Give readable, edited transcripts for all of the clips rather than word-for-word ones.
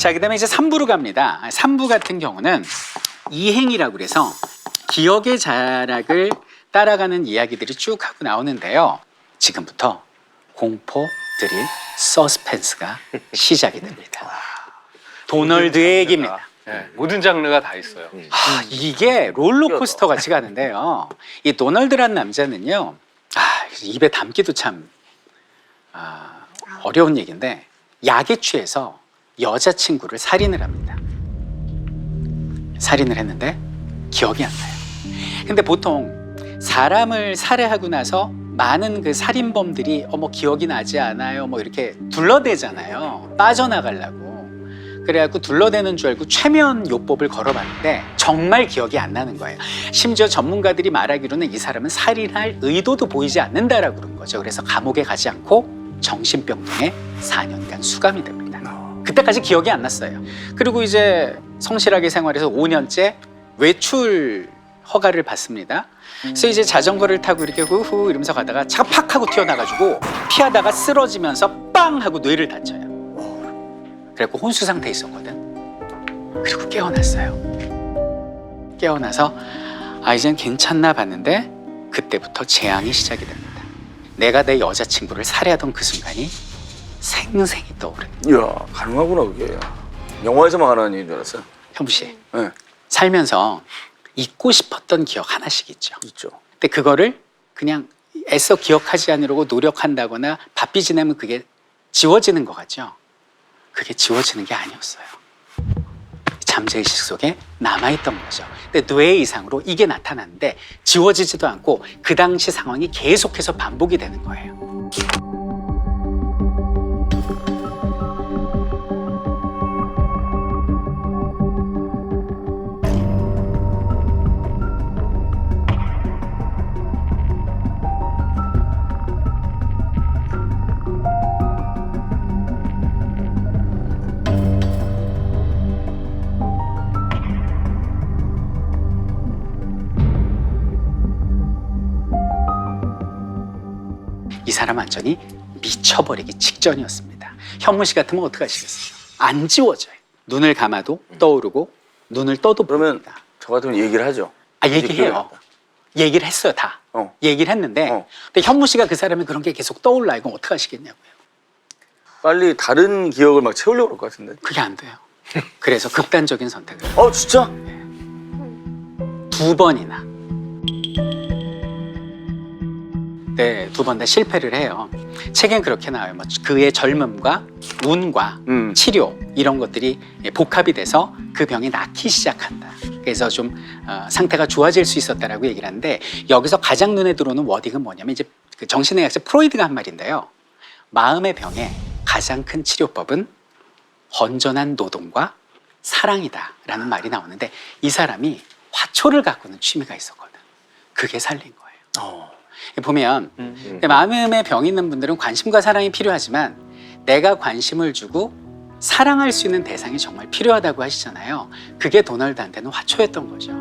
자, 그다음에 이제 3부로 갑니다. 3부 같은 경우는 이행이라고 그래서 기억의 자락을 따라가는 이야기들이 쭉 하고 나오는데요. 지금부터 공포, 드릴, 서스펜스가 시작이 됩니다. 도널드의 얘기입니다. 네, 모든 장르가 다 있어요. 이게 롤러코스터 같이 가는데요. 이 도널드란 남자는요. 입에 담기도 참 어려운 얘기인데 약에 취해서 여자친구를 살인을 합니다. 살인을 했는데 기억이 안 나요. 근데 보통 사람을 살해하고 나서 많은 그 살인범들이 기억이 나지 않아요 뭐 이렇게 둘러대잖아요. 빠져나가려고. 그래갖고 둘러대는 줄 알고 최면 요법을 걸어봤는데 정말 기억이 안 나는 거예요. 심지어 전문가들이 말하기로는 이 사람은 살인할 의도도 보이지 않는다라고 그런 거죠. 그래서 감옥에 가지 않고 정신병동에 4년간 수감이 됩니다. 그때까지 기억이 안 났어요. 그리고 이제 성실하게 생활해서 5년째 외출 허가를 받습니다. 그래서 이제 자전거를 타고 이렇게 후후 이러면서 가다가 차가 팍 하고 튀어나가지고 피하다가 쓰러지면서 빵 하고 뇌를 다쳐요. 그래갖고 혼수 상태에 있었거든. 그리고 깨어났어요. 깨어나서 이젠 괜찮나 봤는데 그때부터 재앙이 시작이 됩니다. 내가 내 여자친구를 살해하던 그 순간이 생생히 떠오르는. 이야, 가능하구나 그게. 영화에서만 가능한 얘기인 줄 알았어요. 현무 씨, 네, 살면서 잊고 싶었던 기억 하나씩 있죠. 있죠. 근데 그거를 그냥 애써 기억하지 않으려고 노력한다거나 바삐 지내면 그게 지워지는 것 같죠. 그게 지워지는 게 아니었어요. 잠재의식 속에 남아있던 거죠. 근데 뇌 이상으로 이게 나타났는데 지워지지도 않고 그 당시 상황이 계속해서 반복이 되는 거예요. 이 사람 완전히 미쳐버리기 직전이었습니다. 현무 씨 같으면 어떡하시겠어요? 안 지워져요. 눈을 감아도 떠오르고 눈을 떠도 그러면 보입니다. 저 같으면 얘기를 하죠. 얘기해요. 얘기를 했어요, 다. 얘기를 했는데 근데 현무 씨가 그 사람이 그런 게 계속 떠올라. 이건 어떡하시겠냐고요. 빨리 다른 기억을 막 채우려고 그럴 것 같은데. 그게 안 돼요. 그래서 극단적인 선택을 진짜? 2번이나 네, 2번 다 실패를 해요. 책엔 그렇게 나와요. 그의 젊음과 운과 치료 이런 것들이 복합이 돼서 그 병이 낫기 시작한다. 그래서 좀 상태가 좋아질 수 있었다라고 얘기를 하는데 여기서 가장 눈에 들어오는 워딩은 뭐냐면 이제 그 정신의학자 프로이드가 한 말인데요. 마음의 병의 가장 큰 치료법은 건전한 노동과 사랑이다라는 말이 나오는데 이 사람이 화초를 가꾸는 취미가 있었거든. 그게 살린 거예요. 보면 마음의 병이 있는 분들은 관심과 사랑이 필요하지만 내가 관심을 주고 사랑할 수 있는 대상이 정말 필요하다고 하시잖아요. 그게 도널드한테는 화초였던 거죠.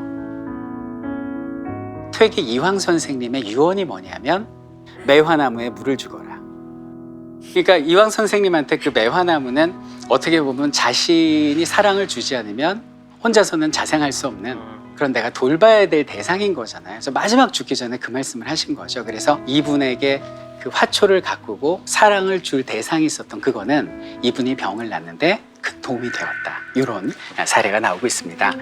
퇴계 이황 선생님의 유언이 뭐냐면 매화나무에 물을 주거라. 그러니까 이황 선생님한테 그 매화나무는 어떻게 보면 자신이 사랑을 주지 않으면 혼자서는 자생할 수 없는 그런 내가 돌봐야 될 대상인 거잖아요. 그래서 마지막 죽기 전에 그 말씀을 하신 거죠. 그래서 이분에게 그 화초를 가꾸고 사랑을 줄 대상이 있었던 그거는 이분이 병을 낫는데 큰 도움이 되었다. 이런 사례가 나오고 있습니다.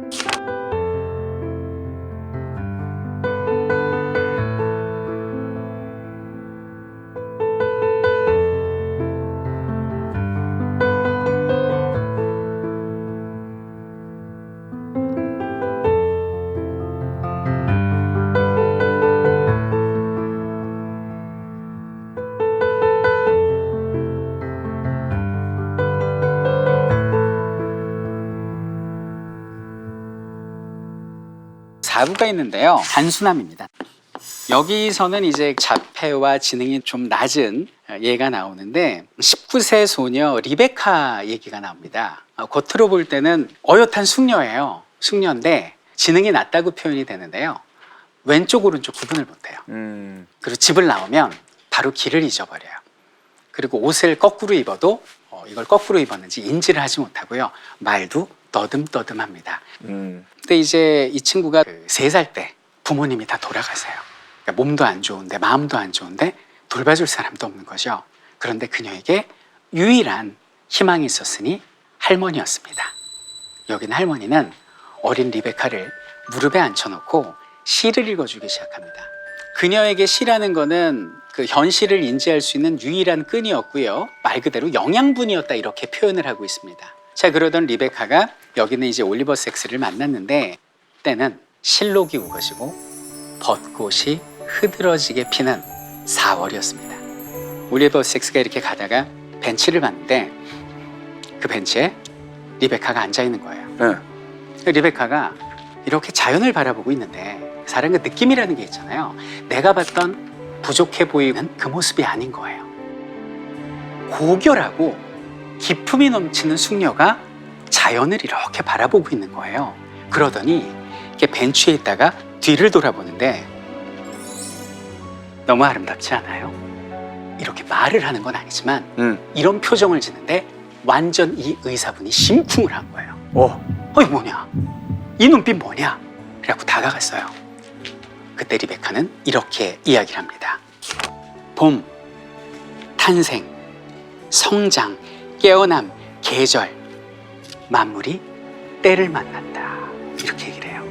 가구가 있는데요. 단순함입니다. 여기서는 이제 자폐와 지능이 좀 낮은 얘가 나오는데 19세 소녀 리베카 얘기가 나옵니다. 겉으로 볼 때는 어엿한 숙녀예요. 숙녀인데 지능이 낮다고 표현이 되는데요. 왼쪽 오른쪽 구분을 못해요. 그리고 집을 나오면 바로 길을 잊어버려요. 그리고 옷을 거꾸로 입어도 이걸 거꾸로 입었는지 인지를 하지 못하고요. 말도 떠듬떠듬합니다. 근데 이제 이 친구가 3살 때 부모님이 다 돌아가세요. 그러니까 몸도 안 좋은데 마음도 안 좋은데 돌봐줄 사람도 없는 거죠. 그런데 그녀에게 유일한 희망이 있었으니 할머니였습니다. 여기는 할머니는 어린 리베카를 무릎에 앉혀놓고 시를 읽어주기 시작합니다. 그녀에게 시라는 거는 그 현실을 인지할 수 있는 유일한 끈이었고요. 말 그대로 영양분이었다 이렇게 표현을 하고 있습니다. 자, 그러던 리베카가 여기는 이제 올리버 섹스를 만났는데 때는 실록이 우거지고 벚꽃이 흐드러지게 피는 4월이었습니다. 올리버 섹스가 이렇게 가다가 벤치를 봤는데 그 벤치에 리베카가 앉아 있는 거예요. 네. 리베카가 이렇게 자연을 바라보고 있는데 사람 그 느낌이라는 게 있잖아요. 내가 봤던 부족해 보이는 그 모습이 아닌 거예요. 고결하고 기품이 넘치는 숙녀가 자연을 이렇게 바라보고 있는 거예요. 그러더니 이렇게 벤치에 있다가 뒤를 돌아보는데 너무 아름답지 않아요? 이렇게 말을 하는 건 아니지만 이런 표정을 짓는데 완전 이 의사분이 심쿵을 한 거예요. 어이 뭐냐? 이 눈빛 뭐냐? 그래갖고 다가갔어요. 그때 리베카는 이렇게 이야기를 합니다. 봄, 탄생, 성장, 깨어남, 계절, 만물이 때를 만난다. 이렇게 얘기를 해요.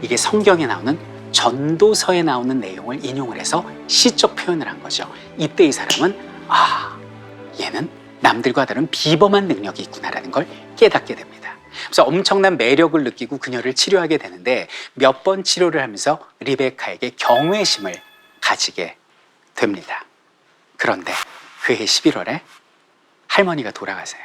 이게 성경에 나오는 전도서에 나오는 내용을 인용을 해서 시적 표현을 한 거죠. 이때 이 사람은 얘는 남들과 다른 비범한 능력이 있구나라는 걸 깨닫게 됩니다. 그래서 엄청난 매력을 느끼고 그녀를 치료하게 되는데 몇 번 치료를 하면서 리베카에게 경외심을 가지게 됩니다. 그런데 그해 11월에 할머니가 돌아가세요.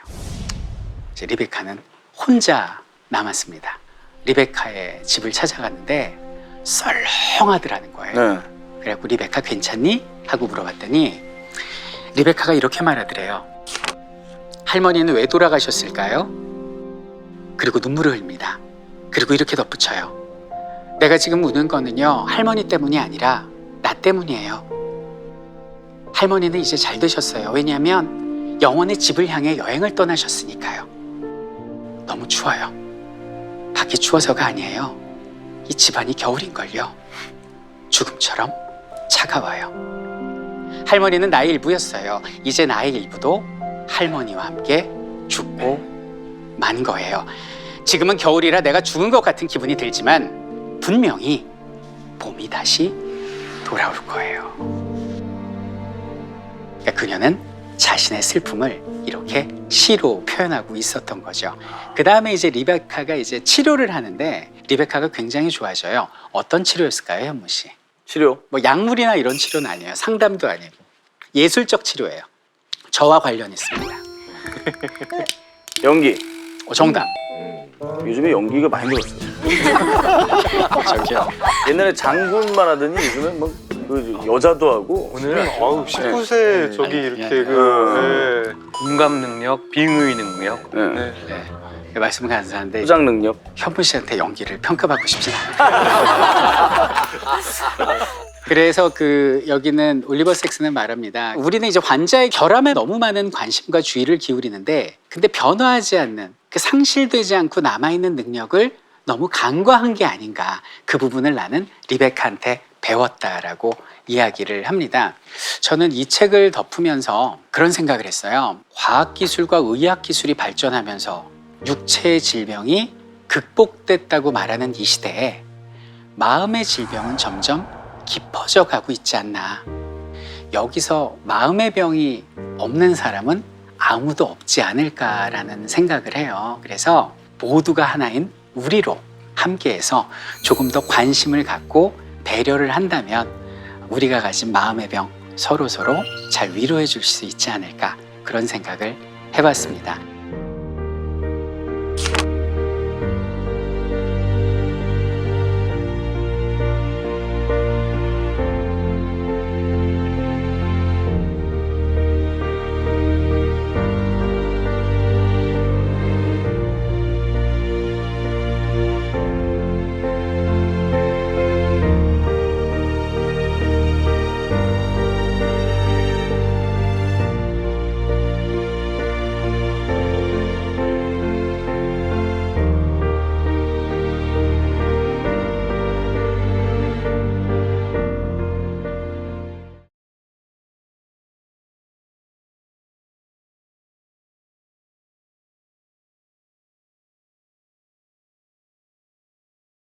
이제 리베카는 혼자 남았습니다. 리베카의 집을 찾아갔는데 썰렁하더라는 거예요. 네. 그래갖고 리베카 괜찮니? 하고 물어봤더니 리베카가 이렇게 말하더래요. 할머니는 왜 돌아가셨을까요? 그리고 눈물을 흘립니다. 그리고 이렇게 덧붙여요. 내가 지금 우는 거는요, 할머니 때문이 아니라 나 때문이에요. 할머니는 이제 잘 되셨어요. 왜냐하면 영원의 집을 향해 여행을 떠나셨으니까요. 너무 추워요. 밖이 추워서가 아니에요. 이 집안이 겨울인걸요. 죽음처럼 차가워요. 할머니는 나의 일부였어요. 이제 나의 일부도 할머니와 함께 죽고 만 거예요. 지금은 겨울이라 내가 죽은 것 같은 기분이 들지만 분명히 봄이 다시 돌아올 거예요. 그러니까 그녀는 자신의 슬픔을 이렇게 시로 표현하고 있었던 거죠. 그 다음에 이제 리베카가 이제 치료를 하는데 리베카가 굉장히 좋아져요. 어떤 치료였을까요, 현무 씨? 치료? 뭐 약물이나 이런 치료는 아니에요. 상담도 아니고 예술적 치료예요. 저와 관련 있습니다. 연기. 정답. 요즘에 연기가 많이 늘었어요. 저기요. 옛날에 장군만 하더니 요즘엔 뭐 그 여자도 하고. 오늘은 19세 저기 이렇게 공감 능력, 빙의 능력. 네. 네. 말씀 감사한데 포장 능력. 현무 씨한테 연기를 평가받고 싶진 않아요. 그래서 여기는 올리버 섹스는 말합니다. 우리는 이제 환자의 결함에 너무 많은 관심과 주의를 기울이는데 근데 변화하지 않는 그 상실되지 않고 남아있는 능력을 너무 간과한 게 아닌가. 그 부분을 나는 리베카한테 배웠다라고 이야기를 합니다. 저는 이 책을 덮으면서 그런 생각을 했어요. 과학기술과 의학기술이 발전하면서 육체의 질병이 극복됐다고 말하는 이 시대에 마음의 질병은 점점 깊어져 가고 있지 않나. 여기서 마음의 병이 없는 사람은 아무도 없지 않을까라는 생각을 해요. 그래서 모두가 하나인 우리로 함께해서 조금 더 관심을 갖고 배려를 한다면 우리가 가진 마음의 병 서로 잘 위로해 줄 수 있지 않을까 그런 생각을 해봤습니다.